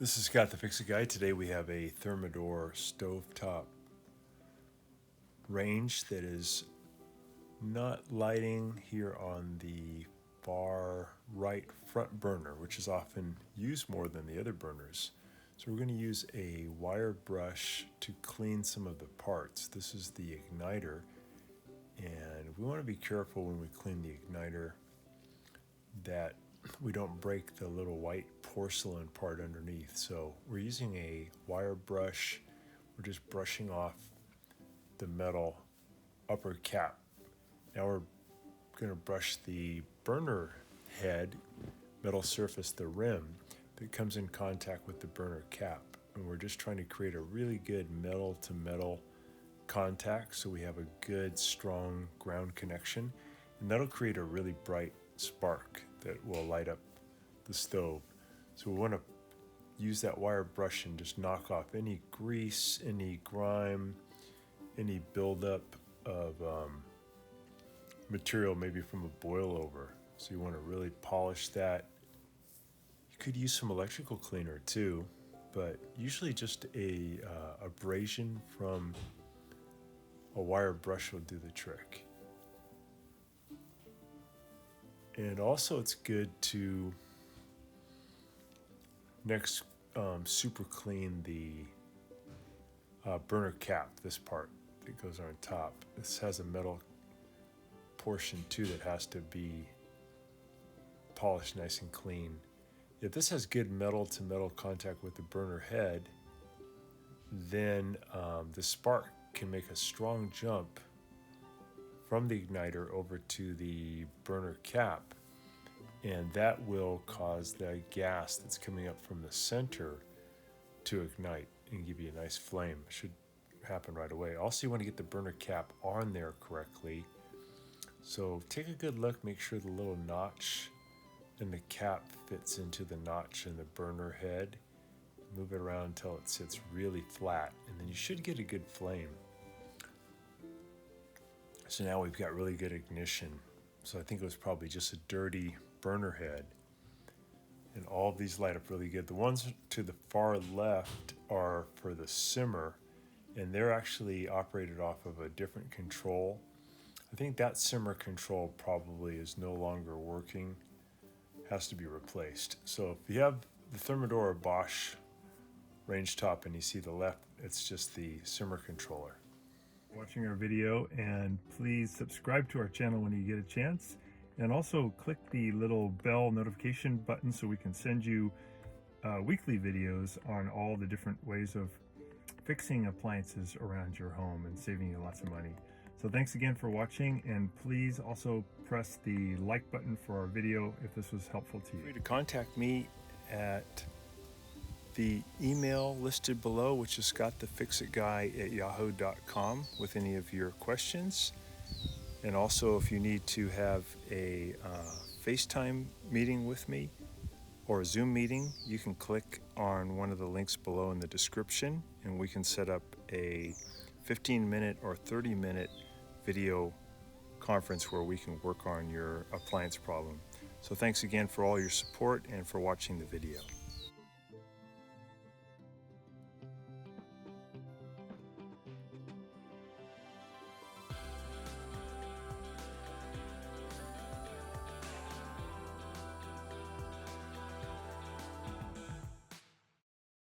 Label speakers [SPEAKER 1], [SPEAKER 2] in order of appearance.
[SPEAKER 1] This is Scott the Fix-It Guy. Today we have a Thermador Stovetop range that is not lighting here on the far right front burner, which is often used more than the other burners. So we're going to use a wire brush to clean some of the parts. This is the igniter, and we want to be careful when we clean the igniter that we don't break the little white porcelain part underneath. So we're using a wire brush. We're just brushing off the metal upper cap. Now we're going to brush the burner head, metal surface, the rim that comes in contact with the burner cap. And we're just trying to create a really good metal to metal contact so we have a good strong ground connection, and that'll create a really bright spark that will light up the stove. So we want to use that wire brush and just knock off any grease, any grime, any buildup of material maybe from a boil over. So you want to really polish that. You could use some electrical cleaner too, but usually just a abrasion from a wire brush will do the trick. And also it's good to next super clean the burner cap, this part that goes on top. This has a metal portion too that has to be polished nice and clean. If this has good metal to metal contact with the burner head, then the spark can make a strong jump from the igniter over to the burner cap, and that will cause the gas that's coming up from the center to ignite and give you a nice flame. It should happen right away. Also, you want to get the burner cap on there correctly. So take a good look, make sure the little notch in the cap fits into the notch in the burner head. Move it around until it sits really flat, and then you should get a good flame. So now we've got really good ignition. So I think it was probably just a dirty burner head. And all of these light up really good. The ones to the far left are for the simmer, and they're actually operated off of a different control. I think that simmer control probably is no longer working, has to be replaced. So if you have the Thermador or Bosch range top and you see the left, it's just the simmer controller. Watching our video, and please subscribe to our channel when you get a chance, and also click the little bell notification button so we can send you weekly videos on all the different ways of fixing appliances around your home and saving you lots of money. So thanks again for watching, and please also press the like button for our video if this was helpful to you. Feel free to contact me at the email listed below, which is scottthefixitguy@yahoo.com, with any of your questions. And also, if you need to have a FaceTime meeting with me or a Zoom meeting, you can click on one of the links below in the description, and we can set up a 15-minute or 30-minute video conference where we can work on your appliance problem. So thanks again for all your support and for watching the video.